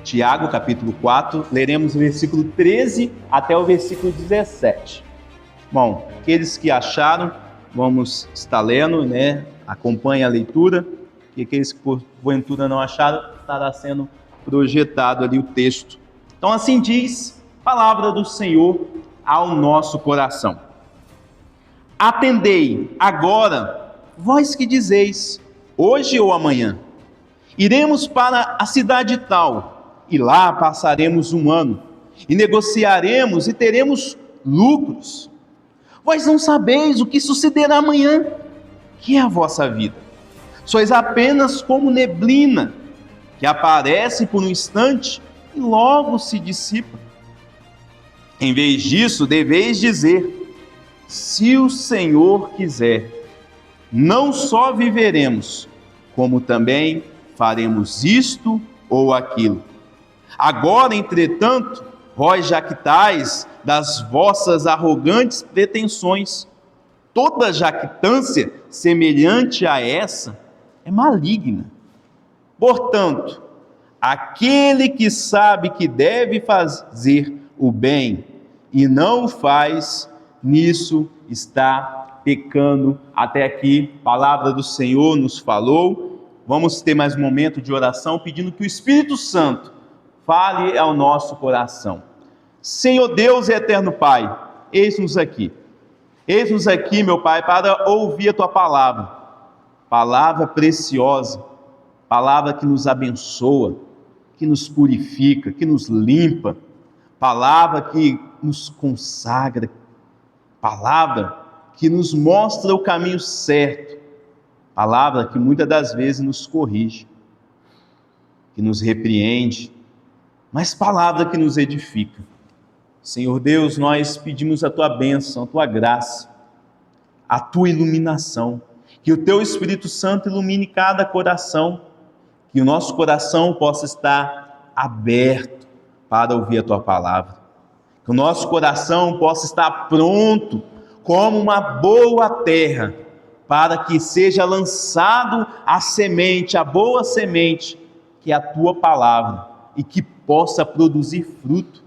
Tiago, capítulo 4, leremos o versículo 13 até o versículo 17. Bom, aqueles que acharam, vamos estar lendo, né? Acompanhe a leitura. E aqueles que porventura não acharam, estará sendo projetado ali o texto. Então assim diz a palavra do Senhor ao nosso coração. Atendei agora, vós que dizeis, hoje ou amanhã, iremos para a cidade tal, e lá passaremos um ano, e negociaremos e teremos lucros. Vós não sabeis o que sucederá amanhã, que é a vossa vida. Sois apenas como neblina, que aparece por um instante e logo se dissipa. Em vez disso, deveis dizer, se o Senhor quiser, não só viveremos, como também faremos isto ou aquilo. Agora, entretanto, vós jactais das vossas arrogantes pretensões. Toda jactância semelhante a essa é maligna. Portanto, aquele que sabe que deve fazer o bem e não o faz, nisso está pecando. Até aqui, a palavra do Senhor nos falou. Vamos ter mais um momento de oração, pedindo que o Espírito Santo fale ao nosso coração. Senhor Deus e eterno Pai, eis-nos aqui. Eis-nos aqui, meu Pai, para ouvir a Tua palavra. Palavra preciosa, palavra que nos abençoa, que nos purifica, que nos limpa, palavra que nos consagra, palavra que nos mostra o caminho certo, palavra que muitas das vezes nos corrige, que nos repreende, mas palavra que nos edifica. Senhor Deus, nós pedimos a Tua bênção, a Tua graça, a Tua iluminação, que o Teu Espírito Santo ilumine cada coração, que o nosso coração possa estar aberto para ouvir a Tua palavra, que o nosso coração possa estar pronto como uma boa terra, para que seja lançado a semente, a boa semente, que é a Tua palavra, e que possa produzir fruto.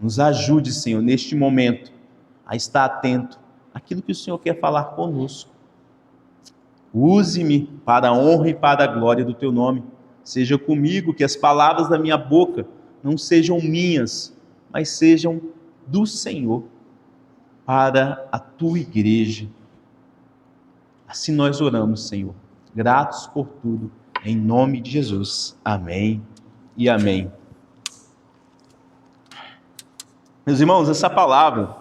Nos ajude, Senhor, neste momento, a estar atento àquilo que o Senhor quer falar conosco. Use-me para a honra e para a glória do Teu nome. Seja comigo, que as palavras da minha boca não sejam minhas, mas sejam do Senhor, para a Tua igreja. Assim nós oramos, Senhor, gratos por tudo, em nome de Jesus. Amém e amém. Meus irmãos, essa palavra,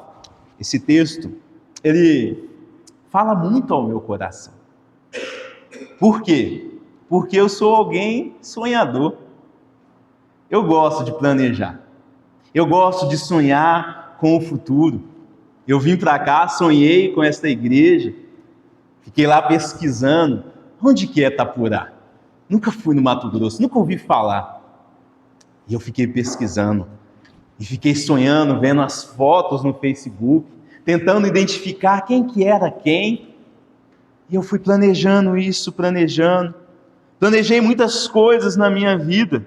esse texto, ele fala muito ao meu coração. Por quê? Porque eu sou alguém sonhador. Eu gosto de planejar. Eu gosto de sonhar com o futuro. Eu vim para cá, sonhei com esta igreja, fiquei lá pesquisando. Onde que é Itapurá? Nunca fui no Mato Grosso, nunca ouvi falar. E eu fiquei pesquisando. E fiquei sonhando, vendo as fotos no Facebook, tentando identificar quem que era quem. E eu fui planejando isso, planejei muitas coisas na minha vida.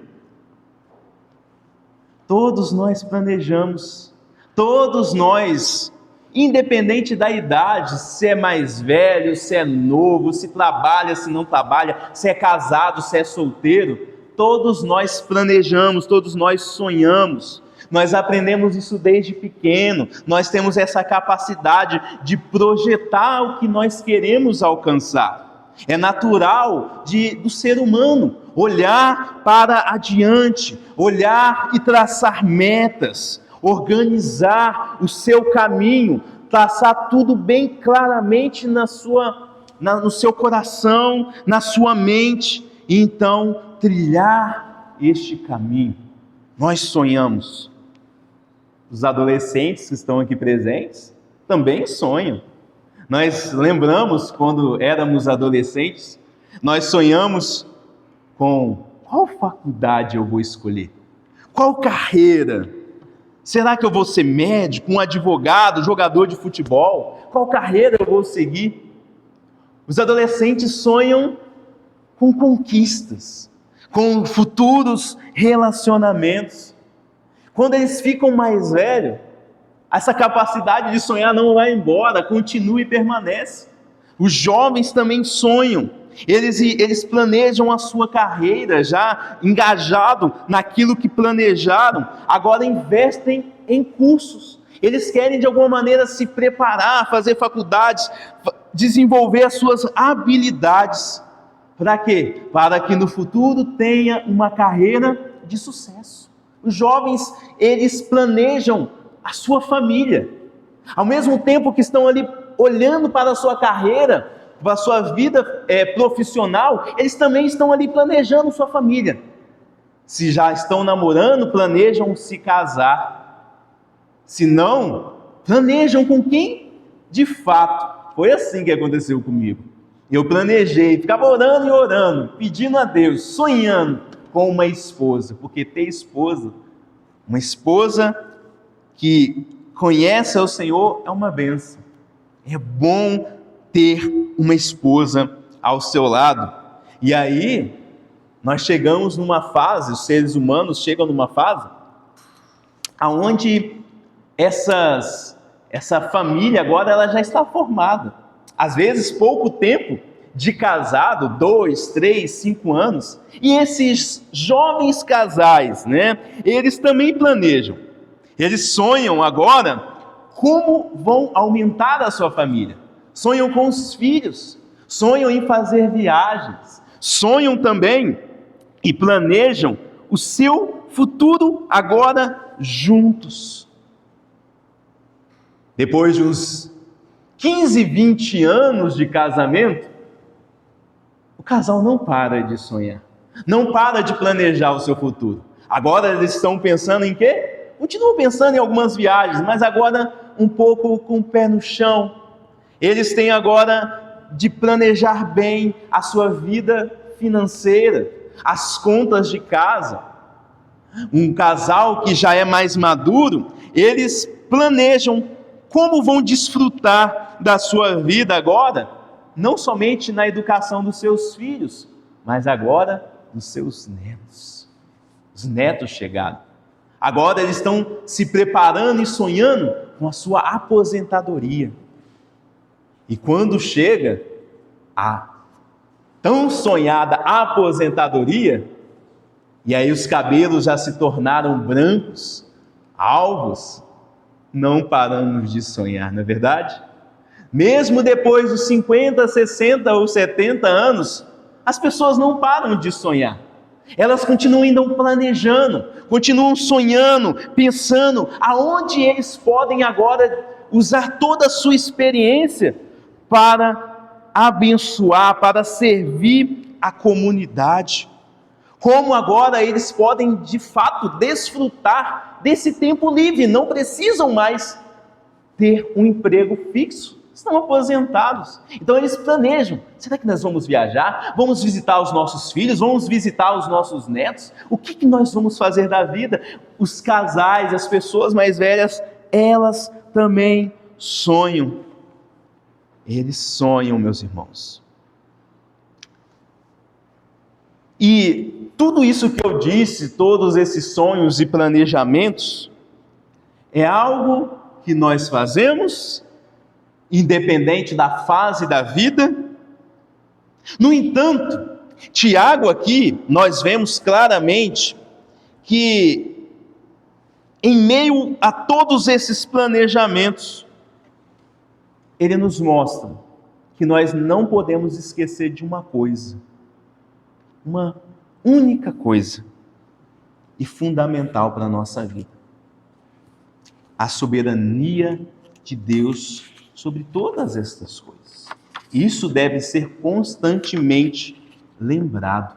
Todos nós planejamos, todos nós, independente da idade, se é mais velho, se é novo, se trabalha, se não trabalha, se é casado, se é solteiro, todos nós planejamos, todos nós sonhamos. Nós aprendemos isso desde pequeno, nós temos essa capacidade de projetar o que nós queremos alcançar. É natural do ser humano olhar para adiante, olhar e traçar metas, organizar o seu caminho, traçar tudo bem claramente no seu coração, na sua mente, e então trilhar este caminho. Nós sonhamos. Os adolescentes que estão aqui presentes também sonham. Nós lembramos quando éramos adolescentes, nós sonhamos com qual faculdade eu vou escolher, qual carreira. Será que eu vou ser médico, um advogado, jogador de futebol? Qual carreira eu vou seguir? Os adolescentes sonham com conquistas, com futuros relacionamentos. Quando eles ficam mais velhos, essa capacidade de sonhar não vai embora, continua e permanece. Os jovens também sonham, eles planejam a sua carreira, já engajado naquilo que planejaram, agora investem em cursos. Eles querem de alguma maneira se preparar, fazer faculdades, desenvolver as suas habilidades. Para quê? Para que no futuro tenha uma carreira de sucesso. Os jovens, eles planejam a sua família. Ao mesmo tempo que estão ali olhando para a sua carreira, para a sua vida profissional, eles também estão ali planejando sua família. Se já estão namorando, planejam se casar. Se não, planejam com quem? De fato, foi assim que aconteceu comigo. Eu planejei, ficava orando e orando, pedindo a Deus, sonhando com uma esposa, porque ter esposa, uma esposa que conhece o Senhor é uma bênção. É bom ter uma esposa ao seu lado. E aí, nós chegamos numa fase, os seres humanos chegam numa fase, onde essa família agora ela já está formada. Às vezes, pouco tempo de casado, 2, 3, 5 anos, e esses jovens casais, eles também planejam. Eles sonham agora como vão aumentar a sua família. Sonham com os filhos, sonham em fazer viagens, sonham também e planejam o seu futuro agora juntos. Depois de uns 15, 20 anos de casamento, o casal não para de sonhar, não para de planejar o seu futuro. Agora eles estão pensando em quê? Continuam pensando em algumas viagens, mas agora um pouco com o pé no chão. Eles têm agora de planejar bem a sua vida financeira, as contas de casa. Um casal que já é mais maduro, eles planejam como vão desfrutar da sua vida agora, não somente na educação dos seus filhos, mas agora dos seus netos. Os netos chegaram. Agora eles estão se preparando e sonhando com a sua aposentadoria. E quando chega a tão sonhada aposentadoria, e aí os cabelos já se tornaram brancos, alvos, não paramos de sonhar, não é verdade? Mesmo depois dos 50, 60 ou 70 anos, as pessoas não param de sonhar. Elas continuam ainda planejando, continuam sonhando, pensando aonde eles podem agora usar toda a sua experiência para abençoar, para servir a comunidade. Como agora eles podem de fato desfrutar desse tempo livre, não precisam mais ter um emprego fixo, estão aposentados. Então eles planejam, será que nós vamos viajar? Vamos visitar os nossos filhos? Vamos visitar os nossos netos? O que nós vamos fazer da vida? Os casais, as pessoas mais velhas, elas também sonham. Eles sonham, meus irmãos. E tudo isso que eu disse, todos esses sonhos e planejamentos, é algo que nós fazemos, independente da fase da vida. No entanto, Tiago aqui, nós vemos claramente que, em meio a todos esses planejamentos, ele nos mostra que nós não podemos esquecer de uma coisa, uma única coisa e fundamental para a nossa vida: a soberania de Deus sobre todas estas coisas. Isso deve ser constantemente lembrado.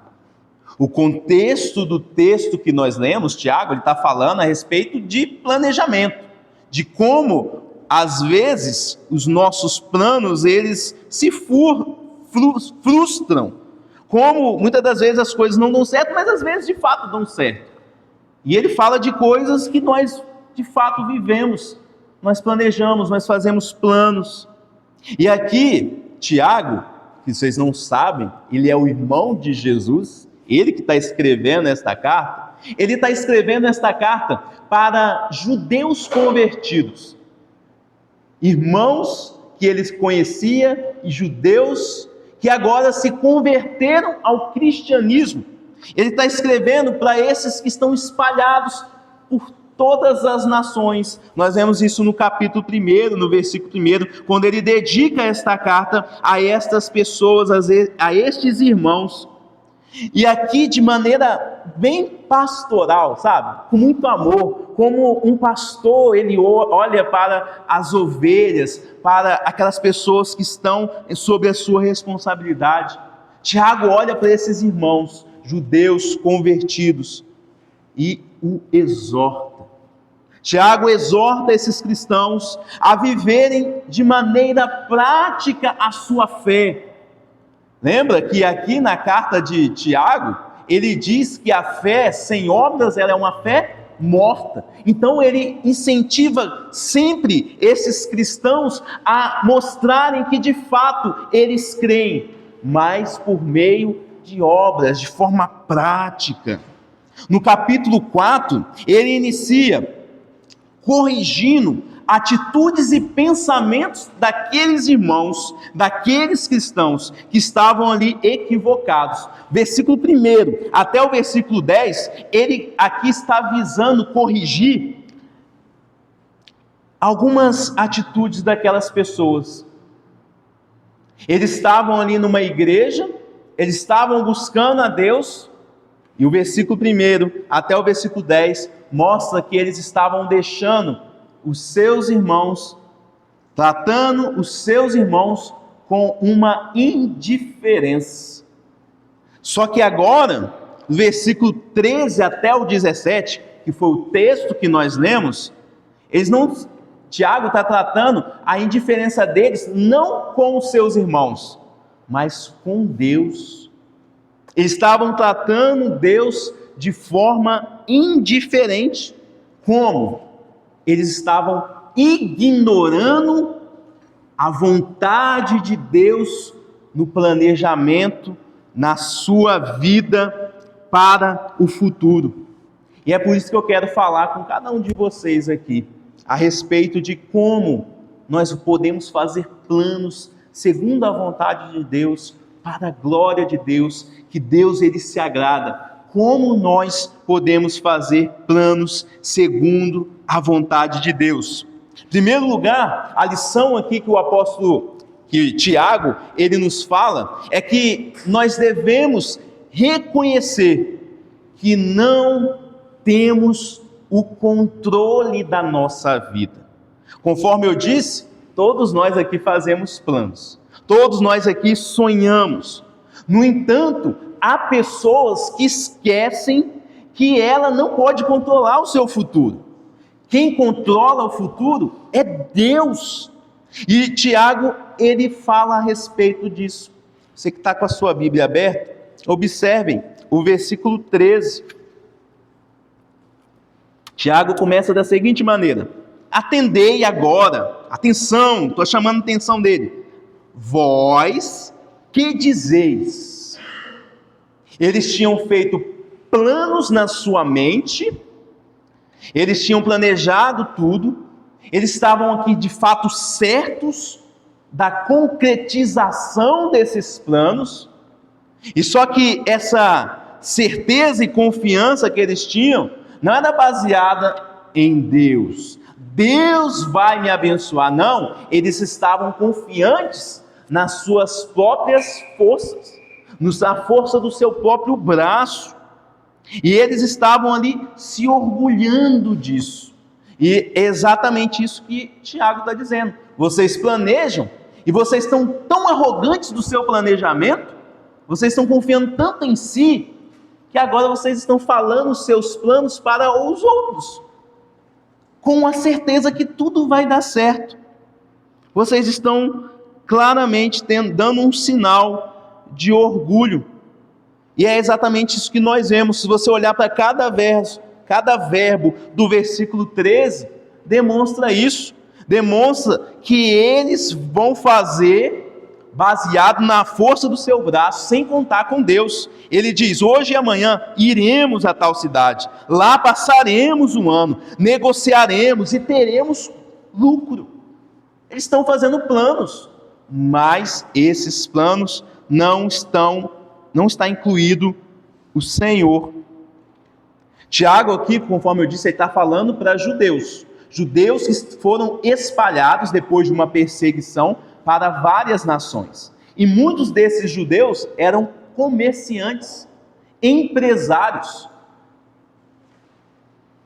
O contexto do texto que nós lemos, Tiago, ele está falando a respeito de planejamento, de como, às vezes, os nossos planos, eles se frustram, como muitas das vezes as coisas não dão certo, mas às vezes de fato dão certo. E ele fala de coisas que nós de fato vivemos, nós planejamos, nós fazemos planos. E aqui, Tiago, que vocês não sabem, ele é o irmão de Jesus, ele que está escrevendo esta carta, ele está escrevendo esta carta para judeus convertidos, irmãos que eles conhecia e judeus que agora se converteram ao cristianismo. Ele está escrevendo para esses que estão espalhados por todas as nações. Nós vemos isso no capítulo 1, no versículo 1, quando ele dedica esta carta a estas pessoas, a estes irmãos. E aqui de maneira bem pastoral, sabe? Com muito amor, como um pastor, ele olha para as ovelhas, para aquelas pessoas que estão sob a sua responsabilidade. Tiago olha para esses irmãos, judeus convertidos, e o exorta. Tiago exorta esses cristãos a viverem de maneira prática a sua fé. Lembra que aqui na carta de Tiago, ele diz que a fé sem obras, ela é uma fé morta. Então ele incentiva sempre esses cristãos a mostrarem que de fato eles creem, mas por meio de obras, de forma prática. No capítulo 4, ele inicia corrigindo atitudes e pensamentos daqueles irmãos, daqueles cristãos que estavam ali equivocados. Versículo 1 até o versículo 10, ele aqui está visando corrigir algumas atitudes daquelas pessoas. Eles estavam ali numa igreja, eles estavam buscando a Deus, e o versículo 1 até o versículo 10 mostra que eles estavam deixando os seus irmãos, tratando os seus irmãos com uma indiferença. Só que agora, no versículo 13 até o 17, que foi o texto que nós lemos, Tiago está tratando a indiferença deles não com os seus irmãos, mas com Deus. Eles estavam tratando Deus de forma indiferente. Como? Eles estavam ignorando a vontade de Deus no planejamento, na sua vida para o futuro. E é por isso que eu quero falar com cada um de vocês aqui, a respeito de como nós podemos fazer planos segundo a vontade de Deus, para a glória de Deus, que Deus ele se agrada. Como nós podemos fazer planos segundo a vontade de Deus? Em primeiro lugar, a lição aqui que Tiago, ele nos fala, é que nós devemos reconhecer que não temos o controle da nossa vida. Conforme eu disse, todos nós aqui fazemos planos, todos nós aqui sonhamos. No entanto, há pessoas que esquecem que ela não pode controlar o seu futuro. Quem controla o futuro é Deus. E Tiago, ele fala a respeito disso. Você que está com a sua Bíblia aberta, observem o versículo 13. Tiago começa da seguinte maneira: atendei agora, atenção, estou chamando a atenção dele. Vós que dizeis? Eles tinham feito planos na sua mente, eles tinham planejado tudo, eles estavam aqui de fato certos da concretização desses planos, e só que essa certeza e confiança que eles tinham não era baseada em Deus. Deus vai me abençoar. Não, eles estavam confiantes nas suas próprias forças, na força do seu próprio braço. E eles estavam ali se orgulhando disso. E é exatamente isso que Tiago está dizendo. Vocês planejam e vocês estão tão arrogantes do seu planejamento, vocês estão confiando tanto em si, que agora vocês estão falando os seus planos para os outros, com a certeza que tudo vai dar certo. Vocês estão claramente dando um sinal de orgulho. E é exatamente isso que nós vemos. Se você olhar para cada verbo do versículo 13, demonstra isso. Demonstra que eles vão fazer, baseado na força do seu braço, sem contar com Deus. Ele diz: hoje e amanhã iremos a tal cidade, lá passaremos um ano, negociaremos e teremos lucro. Eles estão fazendo planos, mas esses planos não está incluído o Senhor. Tiago aqui, conforme eu disse, ele está falando para judeus que foram espalhados depois de uma perseguição para várias nações. E muitos desses judeus eram comerciantes, empresários.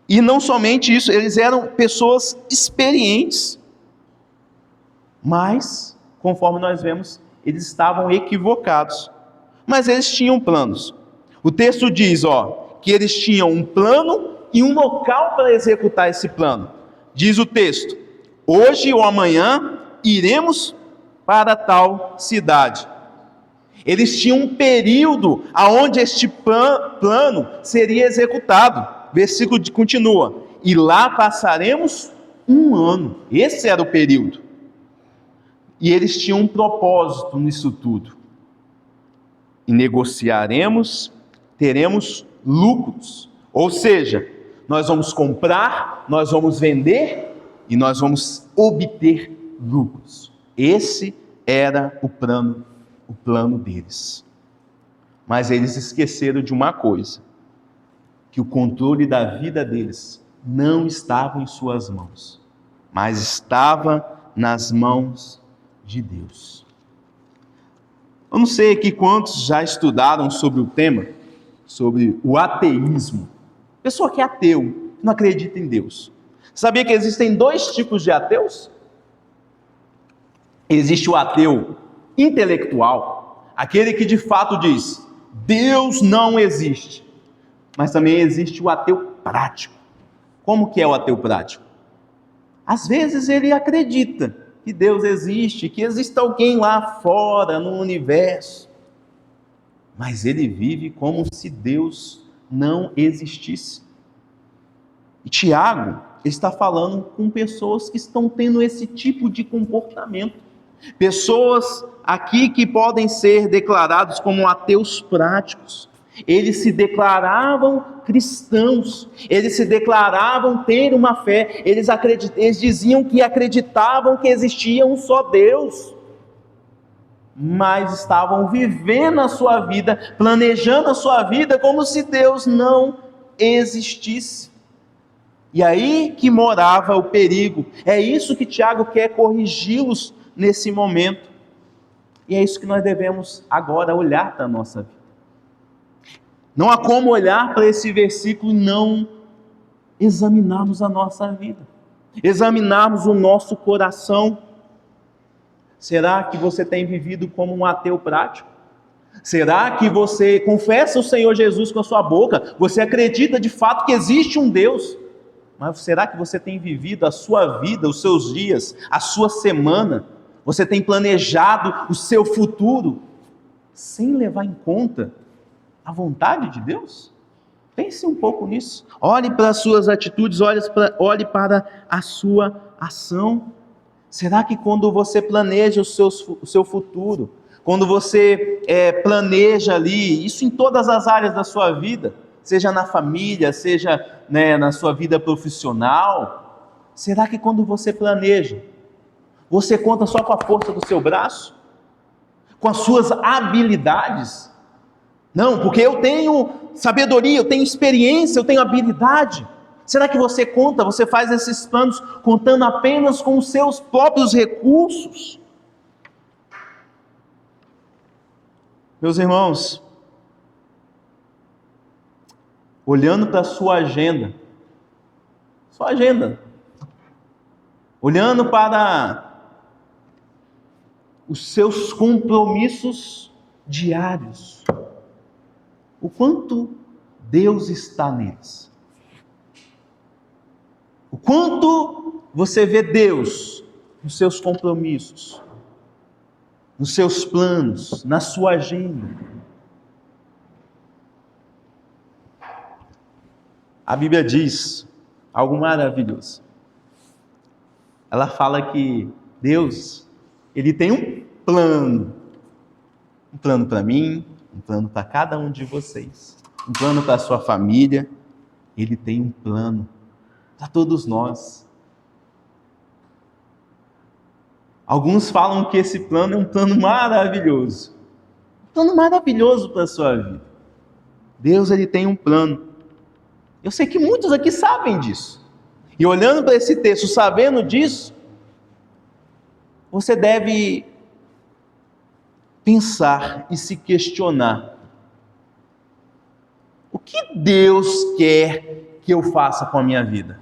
E não somente isso, eles eram pessoas experientes. Mas, conforme nós vemos, eles estavam equivocados. Mas eles tinham planos. O texto diz, que eles tinham um plano e um local para executar esse plano. Diz o texto: hoje ou amanhã iremos para tal cidade. Eles tinham um período aonde este plano seria executado. Versículo continua: e lá passaremos um ano. Esse era o período. E eles tinham um propósito nisso tudo: e negociaremos, teremos lucros. Ou seja, nós vamos comprar, nós vamos vender e nós vamos obter lucros. Esse era o plano deles. Mas eles esqueceram de uma coisa: que o controle da vida deles não estava em suas mãos, mas estava nas mãos de Deus. Eu não sei aqui quantos já estudaram sobre o tema, sobre o ateísmo. Pessoa que é ateu, não acredita em Deus. Sabia que existem dois tipos de ateus? Existe o ateu intelectual, aquele que de fato diz: Deus não existe. Mas também existe o ateu prático. Como que é o ateu prático? Às vezes ele acredita que Deus existe, que existe alguém lá fora no universo, mas ele vive como se Deus não existisse. E Tiago está falando com pessoas que estão tendo esse tipo de comportamento. Pessoas aqui que podem ser declarados como ateus práticos. Eles se declaravam cristãos, eles se declaravam ter uma fé, eles diziam que acreditavam que existia um só Deus, mas estavam vivendo a sua vida, planejando a sua vida como se Deus não existisse. E aí que morava o perigo. É isso que Tiago quer corrigi-los nesse momento. E é isso que nós devemos agora olhar para a nossa vida. Não há como olhar para esse versículo e não examinarmos a nossa vida, examinarmos o nosso coração. Será que você tem vivido como um ateu prático? Será que você confessa o Senhor Jesus com a sua boca? Você acredita de fato que existe um Deus? Mas será que você tem vivido a sua vida, os seus dias, a sua semana? Você tem planejado o seu futuro sem levar em conta a vontade de Deus? Pense um pouco nisso. Olhe para as suas atitudes, olhe para a sua ação. Será que quando você planeja o seu futuro, quando você planeja ali, isso em todas as áreas da sua vida, seja na família, seja na sua vida profissional, será que quando você planeja, você conta só com a força do seu braço? Com as suas habilidades? Não, porque eu tenho sabedoria, eu tenho experiência, eu tenho habilidade. Será que você faz esses planos contando apenas com os seus próprios recursos? Meus irmãos, olhando para a sua agenda, olhando para os seus compromissos diários, o quanto Deus está neles. O quanto você vê Deus nos seus compromissos, nos seus planos, na sua agenda. A Bíblia diz algo maravilhoso. Ela fala que Deus, Ele tem um plano Um plano para mim, um plano para cada um de vocês, um plano para a sua família. Ele tem um plano para todos nós. Alguns falam que esse plano é um plano maravilhoso. Um plano maravilhoso para a sua vida. Deus, ele tem um plano. Eu sei que muitos aqui sabem disso. E olhando para esse texto, sabendo disso, você deve pensar e se questionar. O que Deus quer que eu faça com a minha vida?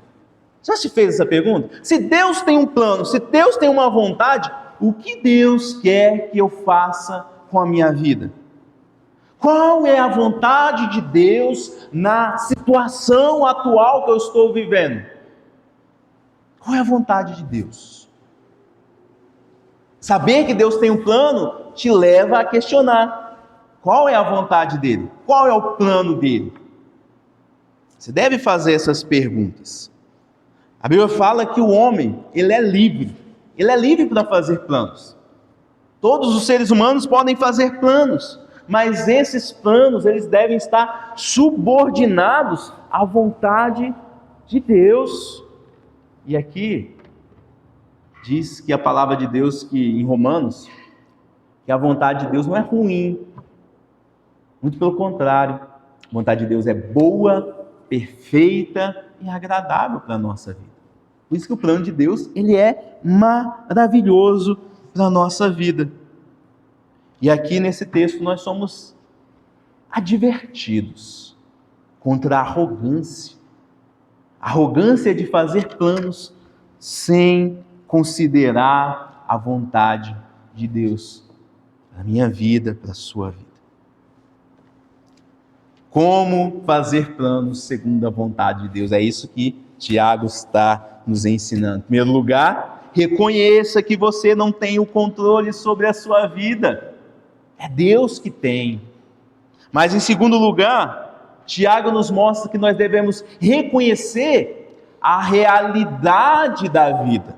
Já se fez essa pergunta? Se Deus tem um plano, se Deus tem uma vontade, o que Deus quer que eu faça com a minha vida? Qual é a vontade de Deus na situação atual que eu estou vivendo? Qual é a vontade de Deus? Saber que Deus tem um plano te leva a questionar. Qual é a vontade dele? Qual é o plano dele? Você deve fazer essas perguntas. A Bíblia fala que o homem, ele é livre. Ele é livre para fazer planos. Todos os seres humanos podem fazer planos, mas esses planos, eles devem estar subordinados à vontade de Deus. E aqui diz que a palavra de Deus, que em Romanos, que a vontade de Deus não é ruim. Muito pelo contrário, a vontade de Deus é boa, perfeita e agradável para a nossa vida. Por isso que o plano de Deus, ele é maravilhoso para a nossa vida. E aqui nesse texto nós somos advertidos contra a arrogância. A arrogância de fazer planos sem considerar a vontade de Deus para a minha vida, para a sua vida. Como fazer planos segundo a vontade de Deus? É isso que Tiago está nos ensinando. Em primeiro lugar, reconheça que você não tem o controle sobre a sua vida. É Deus que tem. Mas em segundo lugar, Tiago nos mostra que nós devemos reconhecer a realidade da vida.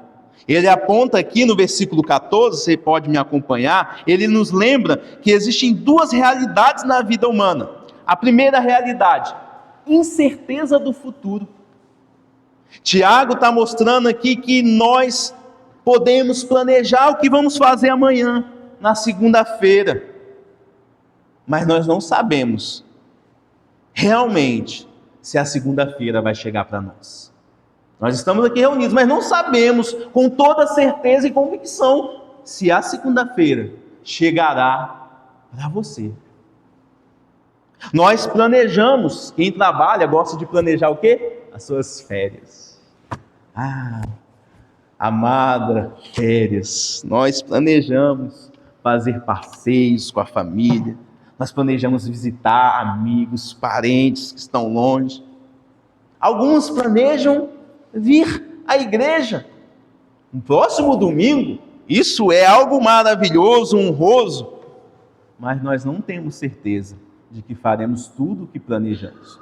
Ele aponta aqui no versículo 14, você pode me acompanhar, ele nos lembra que existem duas realidades na vida humana. A primeira realidade, incerteza do futuro. Tiago está mostrando aqui que nós podemos planejar o que vamos fazer amanhã, na segunda-feira, mas nós não sabemos realmente se a segunda-feira vai chegar para nós. Nós estamos aqui reunidos, mas não sabemos com toda certeza e convicção se a segunda-feira chegará para você. Nós planejamos, quem trabalha gosta de planejar o quê? As suas férias. Amada, férias. Nós planejamos fazer passeios com a família. Nós planejamos visitar amigos, parentes que estão longe. Alguns planejam vir à igreja no próximo domingo. Isso é algo maravilhoso, honroso. Mas nós não temos certeza de que faremos tudo o que planejamos.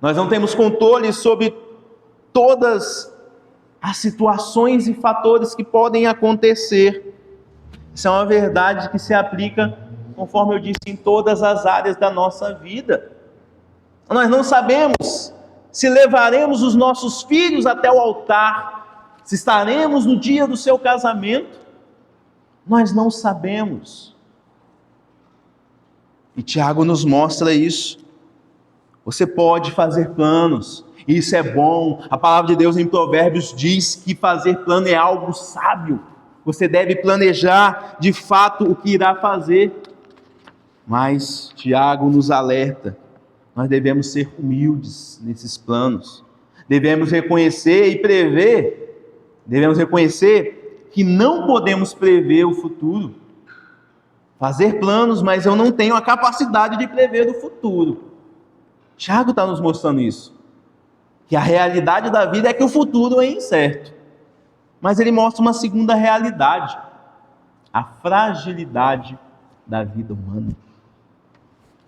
Nós não temos controle sobre todas as situações e fatores que podem acontecer. Isso é uma verdade que se aplica, conforme eu disse, em todas as áreas da nossa vida. Nós não sabemos se levaremos os nossos filhos até o altar, se estaremos no dia do seu casamento. Nós não sabemos. E Tiago nos mostra isso. Você pode fazer planos, isso é bom. A palavra de Deus em Provérbios diz que fazer plano é algo sábio. Você deve planejar de fato o que irá fazer. Mas Tiago nos alerta, nós devemos ser humildes nesses planos. Devemos reconhecer e prever, devemos reconhecer que não podemos prever o futuro. Fazer planos, mas eu não tenho a capacidade de prever o futuro. Tiago está nos mostrando isso. Que a realidade da vida é que o futuro é incerto. Mas ele mostra uma segunda realidade. A fragilidade da vida humana.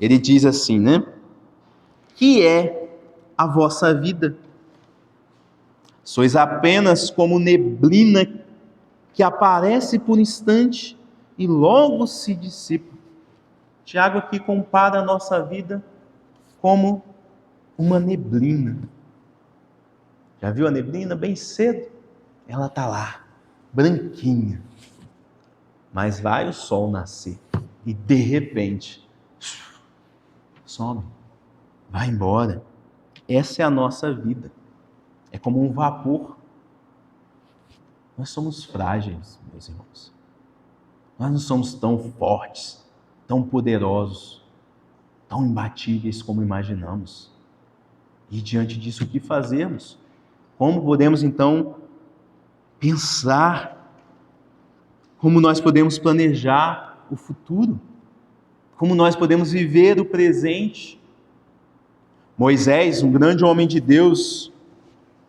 Ele diz assim, que é a vossa vida? Sois apenas como neblina que aparece por instante e logo se dissipa. Tiago aqui compara a nossa vida como uma neblina. Já viu a neblina? Bem cedo, ela está lá, branquinha. Mas vai o sol nascer e de repente, some, vai embora. Essa é a nossa vida. É como um vapor. Nós somos frágeis, meus irmãos. Nós não somos tão fortes, tão poderosos, tão imbatíveis como imaginamos. E diante disso, o que fazemos? Como podemos então pensar? Como nós podemos planejar o futuro? Como nós podemos viver o presente? Moisés, um grande homem de Deus,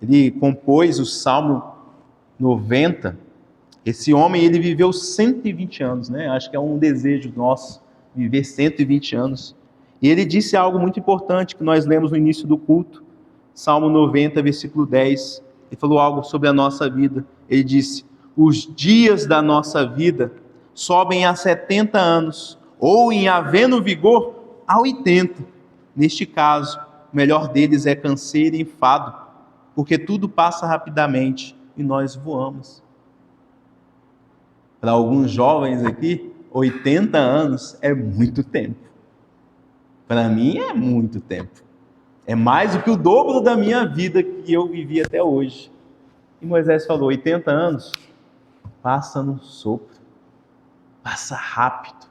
ele compôs o Salmo 90. Esse homem, ele viveu 120 anos, né? Acho que é um desejo nosso, viver 120 anos. E ele disse algo muito importante que nós lemos no início do culto, Salmo 90, versículo 10. Ele falou algo sobre a nossa vida. Ele disse: os dias da nossa vida sobem a 70 anos, ou em havendo vigor, a 80. Neste caso, o melhor deles é canseiro e enfado, porque tudo passa rapidamente e nós voamos. Para alguns jovens aqui, 80 anos é muito tempo. Para mim é muito tempo. É mais do que o dobro da minha vida que eu vivi até hoje. E Moisés falou: 80 anos passa no sopro, passa rápido.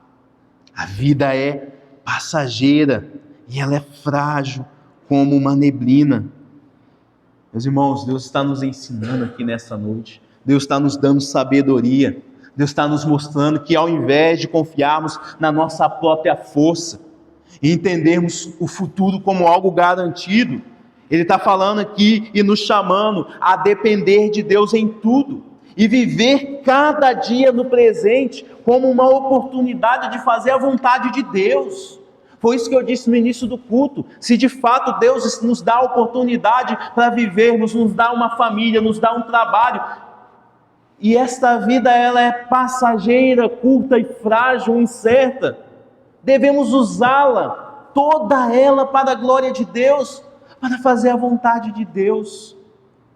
A vida é passageira e ela é frágil como uma neblina. Meus irmãos, Deus está nos ensinando aqui nessa noite. Deus está nos dando sabedoria. Deus está nos mostrando que ao invés de confiarmos na nossa própria força e entendermos o futuro como algo garantido, Ele está falando aqui e nos chamando a depender de Deus em tudo e viver cada dia no presente como uma oportunidade de fazer a vontade de Deus. Foi isso que eu disse no início do culto. Se de fato Deus nos dá a oportunidade para vivermos, nos dá uma família, nos dá um trabalho, e esta vida ela é passageira, curta e frágil, incerta, devemos usá-la, toda ela para a glória de Deus, para fazer a vontade de Deus.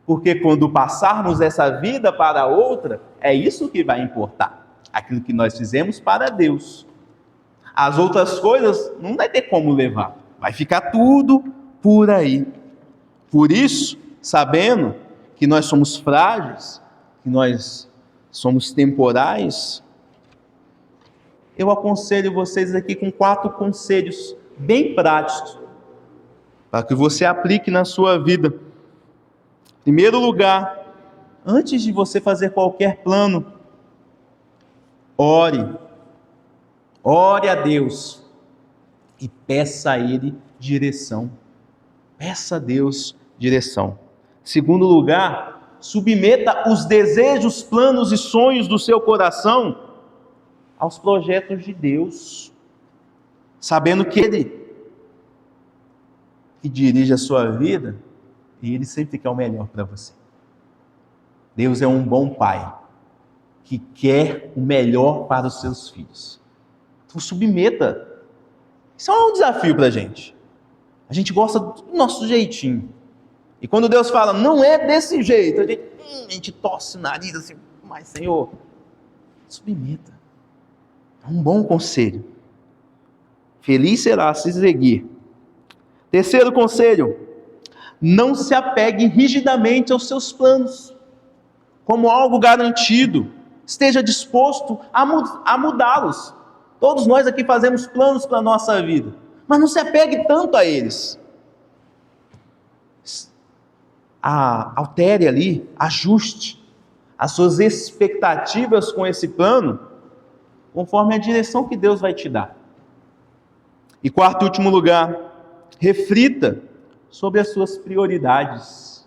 Porque quando passarmos essa vida para outra, é isso que vai importar. Aquilo que nós fizemos para Deus. As outras coisas não vai ter como levar. Vai ficar tudo por aí. Por isso, sabendo que nós somos frágeis, que nós somos temporais, eu aconselho vocês aqui com 4 conselhos bem práticos, para que você aplique na sua vida. Em primeiro lugar, antes de você fazer qualquer plano, ore a Deus e peça a Ele direção. Peça a Deus direção. Segundo lugar, submeta os desejos, planos e sonhos do seu coração aos projetos de Deus, sabendo que Ele que dirige a sua vida e Ele sempre quer o melhor para você. Deus é um bom Pai que quer o melhor para os seus filhos. Então submeta. Isso é um desafio para a gente. A gente gosta do nosso jeitinho. E quando Deus fala, não é desse jeito, a gente torce o nariz assim, mas Senhor, submeta. É um bom conselho. Feliz será se seguir. Terceiro conselho, não se apegue rigidamente aos seus planos, como algo garantido. Esteja disposto a mudá-los. Todos nós aqui fazemos planos para a nossa vida, mas não se apegue tanto a eles. Altere ali, ajuste as suas expectativas com esse plano, conforme a direção que Deus vai te dar. E quarto e último lugar, reflita sobre as suas prioridades.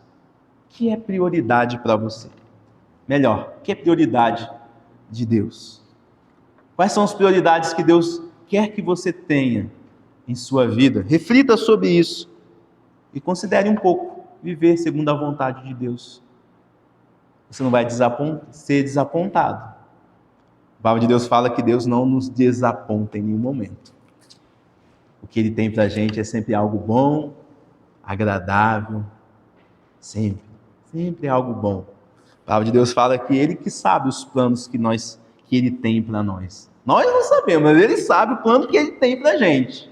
O que é prioridade para você? Melhor, o que é prioridade de Deus? Quais são as prioridades que Deus quer que você tenha em sua vida? Reflita sobre isso e considere um pouco viver segundo a vontade de Deus. Você não vai ser desapontado. A palavra de Deus fala que Deus não nos desaponta em nenhum momento. O que Ele tem para a gente é sempre algo bom, agradável, sempre é algo bom. A palavra de Deus fala que Ele que sabe os planos que Ele tem para nós. Nós não sabemos, mas Ele sabe o plano que Ele tem para a gente.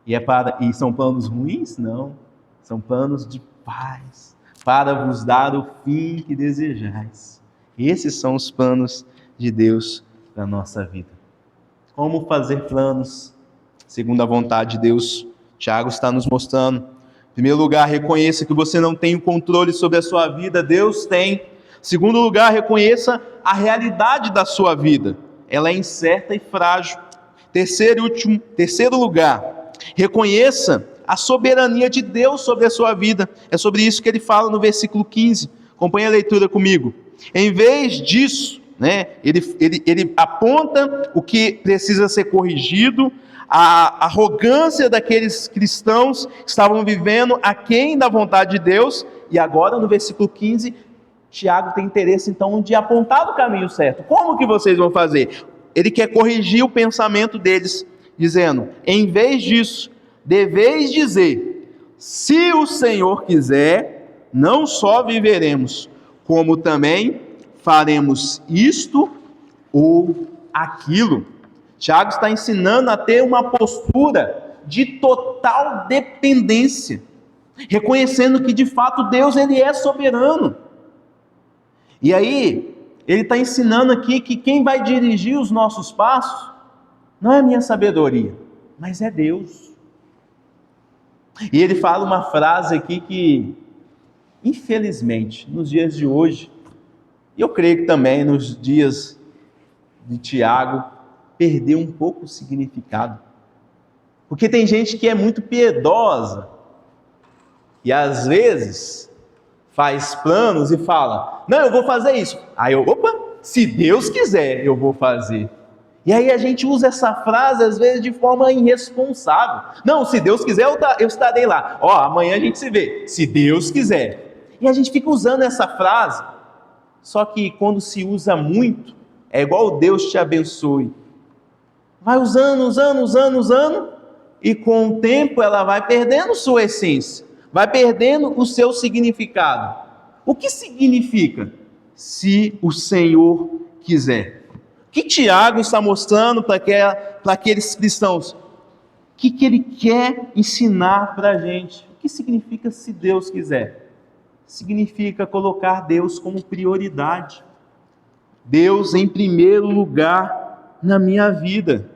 E são planos ruins? Não. São planos de paz, para vos dar o fim que desejais. Esses são os planos de Deus para a nossa vida. Como fazer planos segundo a vontade de Deus? Tiago está nos mostrando. Em primeiro lugar, reconheça que você não tem o controle sobre a sua vida, Deus tem. Em segundo lugar, reconheça a realidade da sua vida. Ela é incerta e frágil. Terceiro lugar, reconheça a soberania de Deus sobre a sua vida. É sobre isso que ele fala no versículo 15. Acompanhe a leitura comigo. Em vez disso, ele aponta o que precisa ser corrigido, a arrogância daqueles cristãos que estavam vivendo aquém da vontade de Deus. E agora, no versículo 15, Tiago tem interesse então de apontar o caminho certo. Como que vocês vão fazer? Ele quer corrigir o pensamento deles, dizendo: em vez disso, deveis dizer, se o Senhor quiser, não só viveremos, como também faremos isto ou aquilo. Tiago está ensinando a ter uma postura de total dependência, reconhecendo que de fato Deus ele é soberano. E aí, ele está ensinando aqui que quem vai dirigir os nossos passos não é a minha sabedoria, mas é Deus. E ele fala uma frase aqui que, infelizmente, nos dias de hoje, e eu creio que também nos dias de Tiago, perdeu um pouco o significado. Porque tem gente que é muito piedosa e às vezes faz planos e fala: não, eu vou fazer isso. Aí se Deus quiser, eu vou fazer. E aí a gente usa essa frase às vezes de forma irresponsável. Não, se Deus quiser eu estarei lá. Amanhã a gente se vê, se Deus quiser. E a gente fica usando essa frase, só que quando se usa muito, é igual Deus te abençoe. Vai usando, e com o tempo ela vai perdendo sua essência, vai perdendo o seu significado. O que significa? Se o Senhor quiser. O que Tiago está mostrando para aqueles cristãos? O que ele quer ensinar para a gente? O que significa se Deus quiser? Significa colocar Deus como prioridade. Deus em primeiro lugar na minha vida.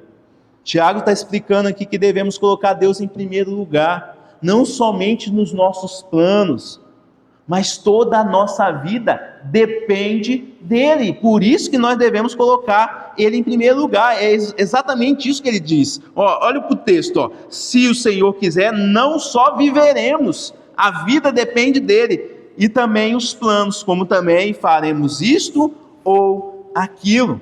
Tiago está explicando aqui que devemos colocar Deus em primeiro lugar, não somente nos nossos planos, mas toda a nossa vida depende dele. Por isso que nós devemos colocar ele em primeiro lugar. É exatamente isso que ele diz. Olha para o texto. Se o Senhor quiser, não só viveremos, a vida depende dele, e também os planos, como também faremos isto ou aquilo.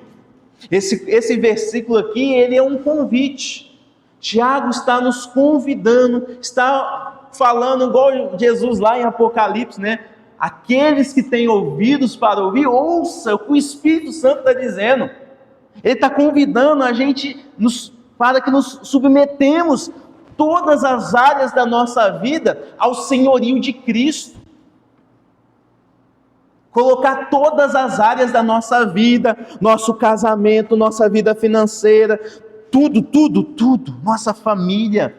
Esse versículo aqui, ele é um convite. Tiago está nos convidando, está falando igual Jesus lá em Apocalipse, Aqueles que têm ouvidos para ouvir, ouça o que o Espírito Santo está dizendo. Ele está convidando a gente para que nos submetemos todas as áreas da nossa vida ao senhorio de Cristo. Colocar todas as áreas da nossa vida, nosso casamento, nossa vida financeira, tudo, nossa família,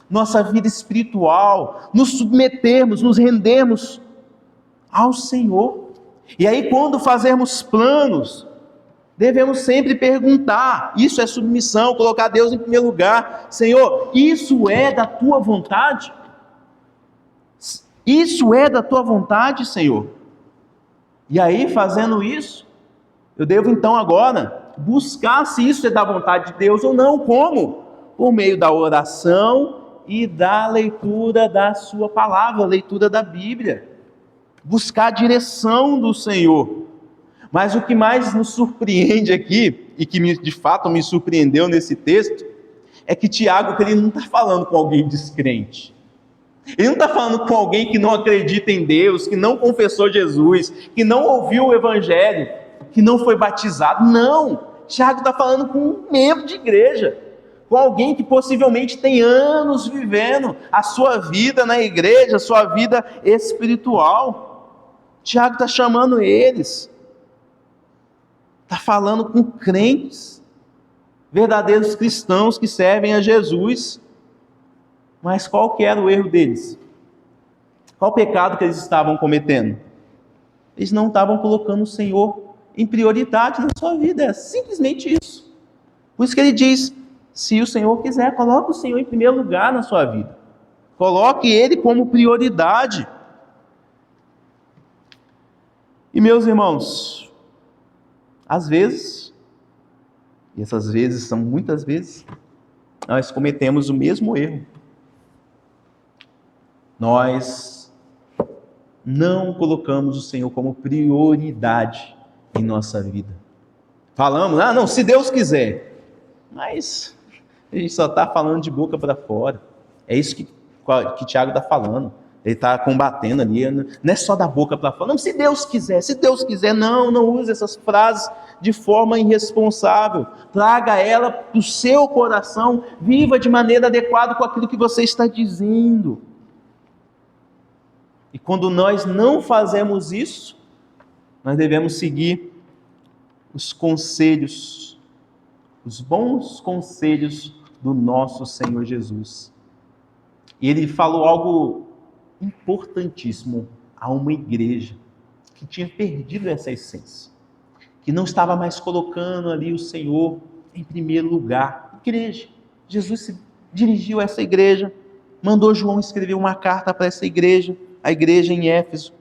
nossa vida espiritual, nos submetermos, nos rendermos ao Senhor. E aí, quando fazermos planos, devemos sempre perguntar, isso é submissão, colocar Deus em primeiro lugar. Senhor, isso é da tua vontade? Isso é da tua vontade, Senhor? E aí, fazendo isso, eu devo então agora buscar se isso é da vontade de Deus ou não. Como? Por meio da oração e da leitura da sua palavra, leitura da Bíblia. Buscar a direção do Senhor. Mas o que mais nos surpreende aqui, e que de fato me surpreendeu nesse texto, é que Tiago ele não está falando com alguém descrente. Ele não está falando com alguém que não acredita em Deus, que não confessou Jesus, que não ouviu o Evangelho, que não foi batizado. Não! Tiago está falando com um membro de igreja, com alguém que possivelmente tem anos vivendo a sua vida na igreja, a sua vida espiritual. Tiago está chamando eles, está falando com crentes, verdadeiros cristãos que servem a Jesus. Mas qual que era o erro deles? Qual o pecado que eles estavam cometendo? Eles não estavam colocando o Senhor em prioridade na sua vida, é simplesmente isso. Por isso que ele diz, se o Senhor quiser, coloque o Senhor em primeiro lugar na sua vida. Coloque Ele como prioridade. E meus irmãos, às vezes, e essas vezes são muitas vezes, nós cometemos o mesmo erro. Nós não colocamos o Senhor como prioridade em nossa vida. Falamos, não, se Deus quiser. Mas a gente só está falando de boca para fora. É isso que Tiago está falando. Ele está combatendo ali. Não é só da boca para fora. Não, se Deus quiser. Não use essas frases de forma irresponsável. Traga ela para o seu coração. Viva de maneira adequada com aquilo que você está dizendo. E quando nós não fazemos isso, nós devemos seguir os conselhos, os bons conselhos do nosso Senhor Jesus. E ele falou algo importantíssimo a uma igreja que tinha perdido essa essência, que não estava mais colocando ali o Senhor em primeiro lugar. Igreja, Jesus se dirigiu a essa igreja, mandou João escrever uma carta para essa igreja, a igreja em Éfeso,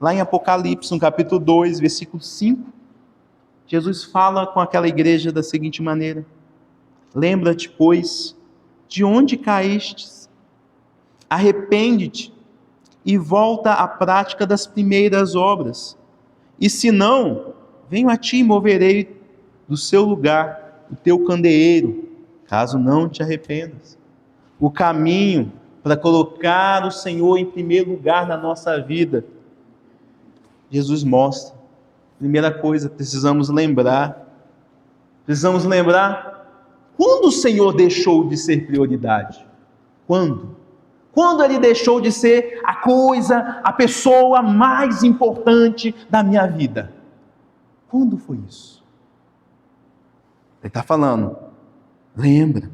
lá em Apocalipse, no capítulo 2, versículo 5, Jesus fala com aquela igreja da seguinte maneira: lembra-te, pois, de onde caístes, arrepende-te e volta à prática das primeiras obras, e se não, venho a ti e moverei do seu lugar o teu candeeiro, caso não te arrependas. O caminho para colocar o Senhor em primeiro lugar na nossa vida, Jesus mostra. Primeira coisa, precisamos lembrar quando o Senhor deixou de ser prioridade. Quando Ele deixou de ser a pessoa mais importante da minha vida. Quando foi isso? Ele está falando, lembra.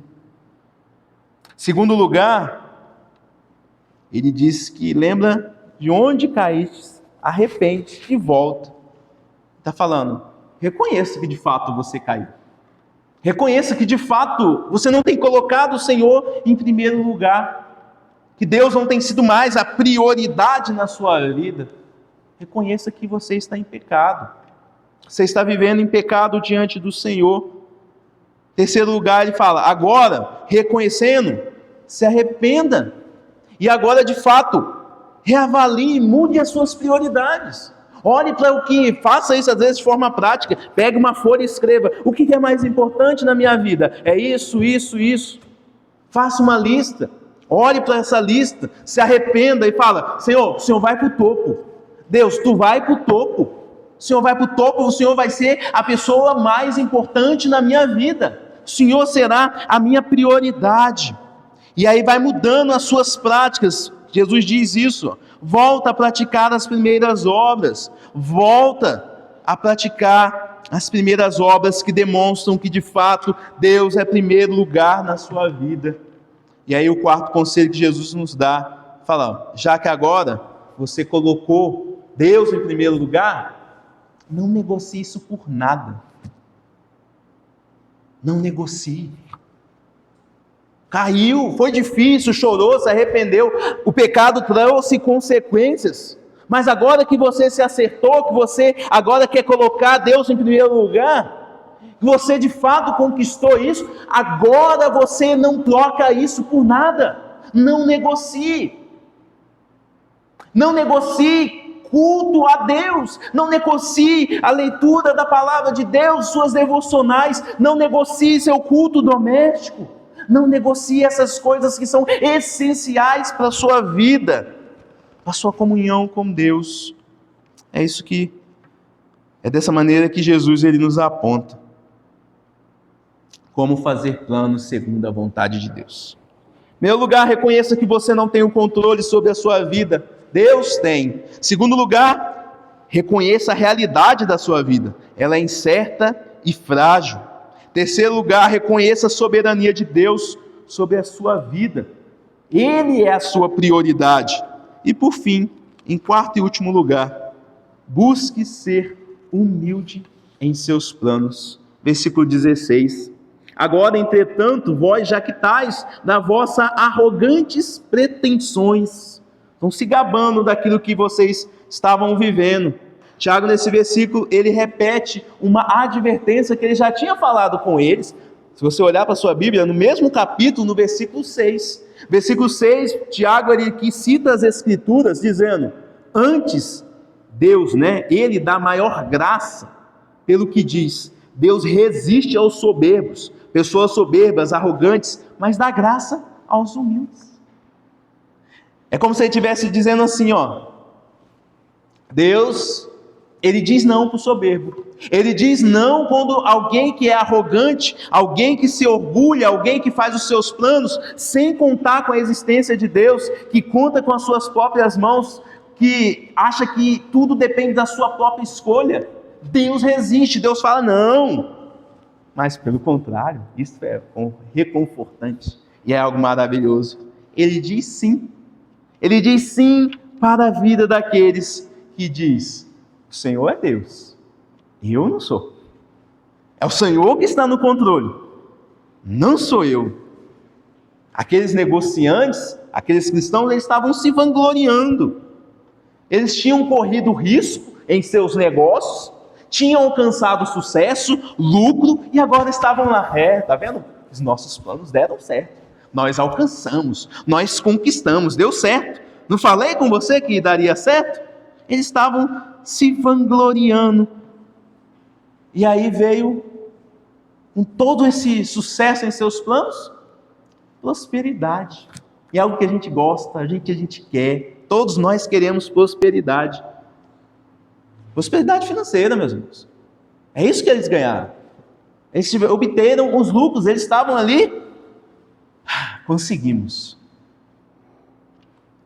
Segundo lugar, ele diz que lembra de onde caíste, arrepende e volta. Está falando, reconheça que de fato você caiu. Reconheça que de fato você não tem colocado o Senhor em primeiro lugar. Que Deus não tem sido mais a prioridade na sua vida. Reconheça que você está em pecado. Você está vivendo em pecado diante do Senhor. Terceiro lugar, ele fala, agora, reconhecendo, se arrependa. E agora, de fato, reavalie, mude as suas prioridades. Olhe para o que, faça isso às vezes de forma prática. Pegue uma folha e escreva. O que é mais importante na minha vida? É isso. Faça uma lista. Olhe para essa lista. Se arrependa e fala, Senhor, o Senhor vai para o topo. Deus, tu vai para o topo. O Senhor vai para o topo, o Senhor vai ser a pessoa mais importante na minha vida. O Senhor será a minha prioridade. E aí vai mudando as suas práticas. Jesus diz isso. Volta a praticar as primeiras obras. Volta a praticar as primeiras obras que demonstram que de fato Deus é primeiro lugar na sua vida. E aí o quarto conselho que Jesus nos dá, fala, já que agora você colocou Deus em primeiro lugar, não negocie isso por nada. Não negocie. Caiu, foi difícil, chorou, se arrependeu, o pecado trouxe consequências, mas agora que você se acertou, que você agora quer colocar Deus em primeiro lugar, que você de fato conquistou isso, agora você não troca isso por nada. Não negocie culto a Deus, não negocie a leitura da palavra de Deus, suas devocionais, não negocie seu culto doméstico. Não negocie essas coisas que são essenciais para a sua vida, para a sua comunhão com Deus. É dessa maneira que Jesus ele nos aponta. como fazer planos segundo a vontade de Deus. Em primeiro lugar, reconheça que você não tem o controle sobre a sua vida. Deus tem. Em segundo lugar, reconheça a realidade da sua vida. Ela é incerta e frágil. Em terceiro lugar, reconheça a soberania de Deus sobre a sua vida. Ele é a sua prioridade. E por fim, em quarto e último lugar, busque ser humilde em seus planos. Versículo 16. Agora, entretanto, vós jactais das vossas arrogantes pretensões. Estão se gabando daquilo que vocês estavam vivendo. Tiago, nesse versículo, ele repete uma advertência que ele já tinha falado com eles. Se você olhar para a sua Bíblia, no mesmo capítulo, no versículo 6. Versículo 6, Tiago, ele que cita as Escrituras, dizendo, antes, Deus, ele dá maior graça, pelo que diz, Deus resiste aos soberbos, pessoas soberbas, arrogantes, mas dá graça aos humildes. É como se ele estivesse dizendo assim, Deus, ele diz não para o soberbo. Ele diz não quando alguém que é arrogante, alguém que se orgulha, alguém que faz os seus planos, sem contar com a existência de Deus, que conta com as suas próprias mãos, que acha que tudo depende da sua própria escolha. Deus resiste, Deus fala não. Mas pelo contrário, isso é reconfortante e é algo maravilhoso. Ele diz sim. Ele diz sim para a vida daqueles que diz, o Senhor é Deus, eu não sou. É o Senhor que está no controle, não sou eu. Aqueles negociantes, aqueles cristãos, eles estavam se vangloriando. Eles tinham corrido risco em seus negócios, tinham alcançado sucesso, lucro, e agora estavam lá, tá vendo? Os nossos planos deram certo. Nós alcançamos, nós conquistamos, deu certo. Não falei com você que daria certo? Eles estavam se vangloriando. E aí veio, com todo esse sucesso em seus planos, prosperidade. E é algo que a gente gosta, a gente quer. Todos nós queremos prosperidade. Prosperidade financeira, meus irmãos. É isso que eles ganharam. Eles obteram os lucros, eles estavam ali. Conseguimos.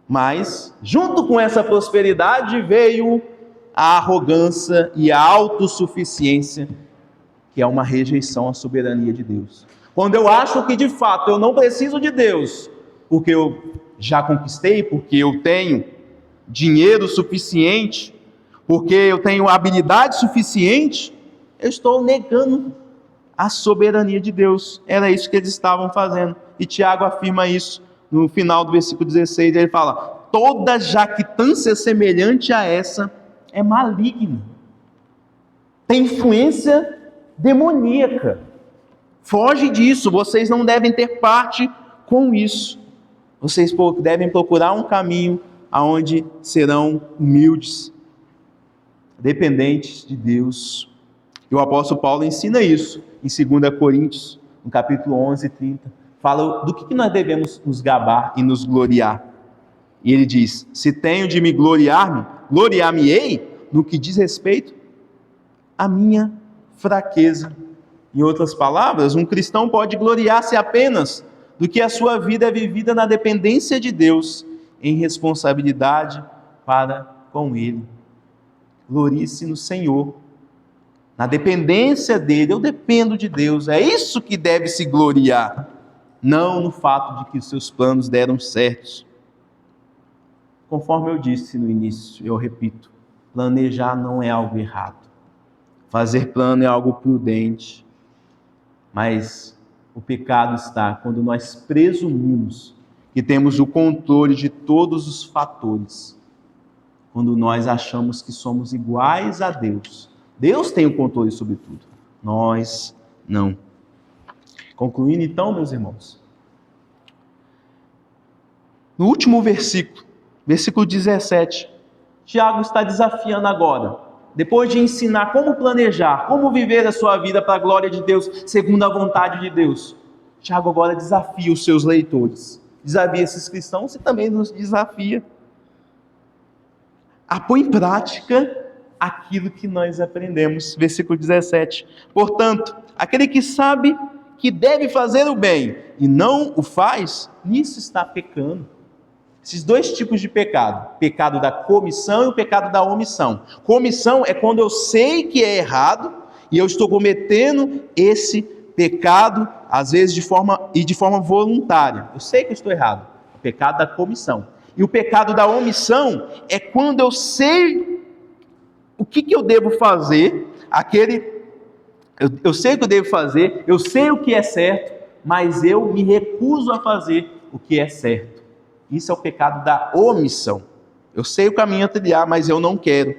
Mas, junto com essa prosperidade, veio a arrogância e a autossuficiência, que é uma rejeição à soberania de Deus. Quando eu acho que, de fato, eu não preciso de Deus, porque eu já conquistei, porque eu tenho dinheiro suficiente, porque eu tenho habilidade suficiente, eu estou negando a soberania de Deus. Era isso que eles estavam fazendo. E Tiago afirma isso no final do versículo 16. Ele fala, toda jactância semelhante a essa é maligna. Tem influência demoníaca. Foge disso, vocês não devem ter parte com isso. Vocês devem procurar um caminho aonde serão humildes, dependentes de Deus. E o apóstolo Paulo ensina isso em 2 Coríntios, no capítulo 11, 30. Fala do que nós devemos nos gabar e nos gloriar. E ele diz, se tenho de me gloriar-me-ei no que diz respeito à minha fraqueza. Em outras palavras, um cristão pode gloriar-se apenas do que a sua vida é vivida na dependência de Deus, em responsabilidade para com Ele. Glorie-se no Senhor, na dependência dEle. Eu dependo de Deus, é isso que deve se gloriar, não no fato de que os seus planos deram certos. Conforme eu disse no início, eu repito, planejar não é algo errado, fazer plano é algo prudente, mas o pecado está quando nós presumimos que temos o controle de todos os fatores, quando nós achamos que somos iguais a Deus. Deus tem o controle sobre tudo, nós não. Concluindo então, meus irmãos, no último versículo, versículo 17, Tiago está desafiando agora, depois de ensinar como planejar, como viver a sua vida para a glória de Deus, segundo a vontade de Deus. Tiago agora desafia os seus leitores, desafia esses cristãos e também nos desafia a pôr em prática aquilo que nós aprendemos. Versículo 17. Portanto, aquele que sabe que deve fazer o bem e não o faz, nisso está pecando. Esses dois tipos de pecado, o pecado da comissão e o pecado da omissão. Comissão é quando eu sei que é errado e eu estou cometendo esse pecado, às vezes de forma voluntária. Eu sei que eu estou errado. O pecado da comissão. E o pecado da omissão é quando eu sei o que eu devo fazer, eu sei o que eu devo fazer, eu sei o que é certo, mas eu me recuso a fazer o que é certo. Isso é o pecado da omissão. Eu sei o caminho a trilhar, mas eu não quero.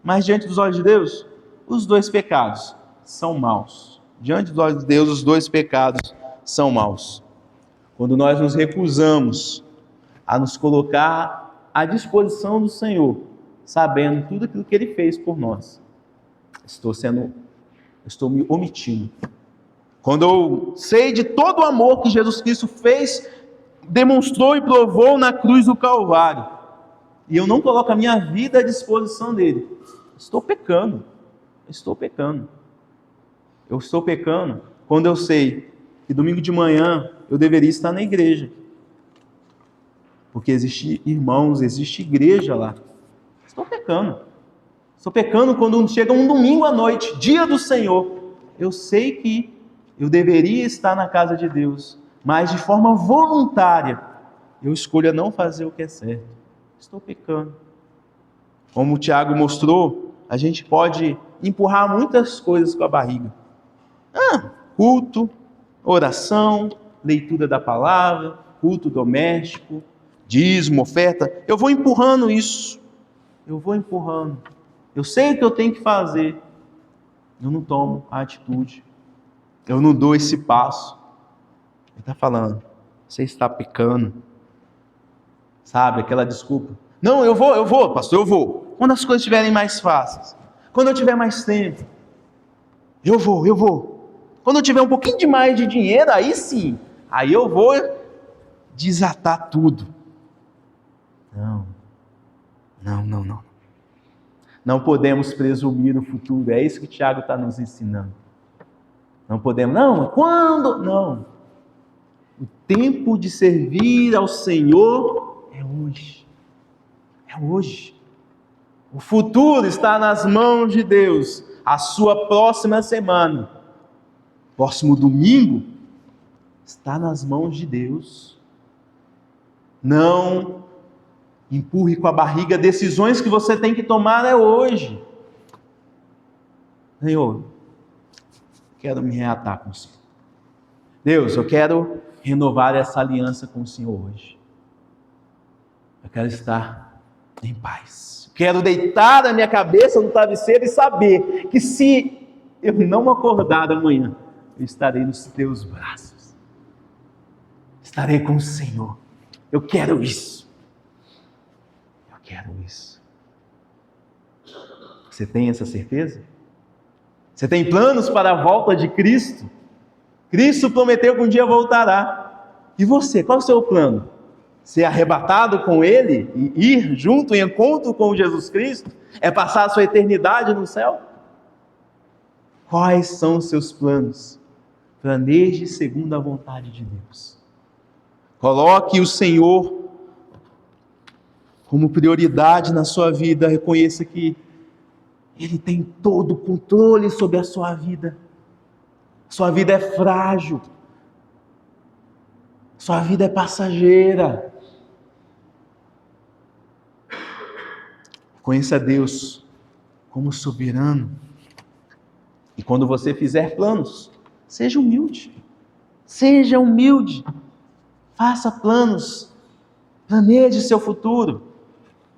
Mas diante dos olhos de Deus, os dois pecados são maus. Diante dos olhos de Deus, os dois pecados são maus. Quando nós nos recusamos a nos colocar à disposição do Senhor, sabendo tudo aquilo que Ele fez por nós, estou me omitindo. Quando eu sei de todo o amor que Jesus Cristo fez, demonstrou e provou na cruz do Calvário, e eu não coloco a minha vida à disposição dele, estou pecando. Eu estou pecando quando eu sei que domingo de manhã eu deveria estar na igreja, porque existe irmãos, existe igreja lá. Estou pecando quando chega um domingo à noite, dia do Senhor. Eu sei que eu deveria estar na casa de Deus, mas de forma voluntária, eu escolho não fazer o que é certo. Estou pecando. Como o Tiago mostrou, a gente pode empurrar muitas coisas com a barriga. Culto, oração, leitura da palavra, culto doméstico, dízimo, oferta. Eu vou empurrando isso. Eu sei o que eu tenho que fazer. Eu não tomo a atitude. Eu não dou esse passo. Ele está falando, você está pecando. Sabe, aquela desculpa. Não, eu vou, pastor, eu vou. Quando as coisas estiverem mais fáceis. Quando eu tiver mais tempo. Eu vou. Quando eu tiver um pouquinho de mais de dinheiro, aí sim. Aí eu vou desatar tudo. Não. Não podemos presumir o futuro. É isso que o Tiago está nos ensinando. Não podemos, quando? Não. O tempo de servir ao Senhor é hoje. É hoje. O futuro está nas mãos de Deus. A sua próxima semana, próximo domingo, está nas mãos de Deus. Não empurre com a barriga decisões que você tem que tomar hoje. Senhor, quero me reatar com o Senhor. Deus, eu quero renovar essa aliança com o Senhor hoje. Eu quero estar em paz. Quero deitar a minha cabeça no travesseiro e saber que se eu não acordar amanhã, eu estarei nos teus braços. Estarei com o Senhor. Eu quero isso. Você tem essa certeza? Você tem planos para a volta de Cristo? Cristo prometeu que um dia voltará. E você, qual é o seu plano? Ser arrebatado com Ele e ir junto em encontro com Jesus Cristo? É passar a sua eternidade no céu? Quais são os seus planos? Planeje segundo a vontade de Deus. Coloque o Senhor como prioridade na sua vida. Reconheça que Ele tem todo o controle sobre a sua vida. Sua vida é frágil. Sua vida é passageira. Conheça Deus como soberano. E quando você fizer planos, seja humilde. Seja humilde. Faça planos. Planeje seu futuro.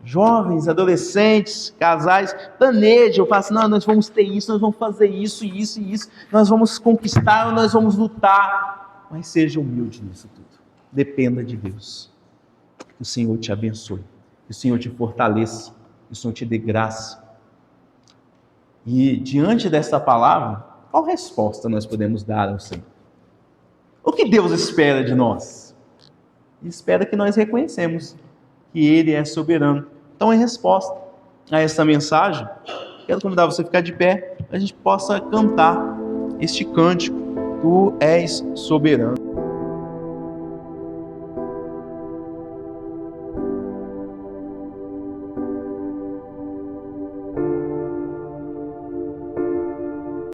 Jovens, adolescentes, casais, planeje. Eu faço, nós vamos ter isso, nós vamos fazer isso, isso e isso. Nós vamos conquistar, nós vamos lutar. Mas seja humilde nisso tudo. Dependa de Deus. Que o Senhor te abençoe. Que o Senhor te fortaleça. Que o Senhor te dê graça. E diante dessa palavra, qual resposta nós podemos dar ao Senhor? O que Deus espera de nós? Ele espera que nós reconhecemos que Ele é soberano. Então, em resposta a essa mensagem, quero convidar você a ficar de pé, para a gente possa cantar este cântico. Tu és soberano.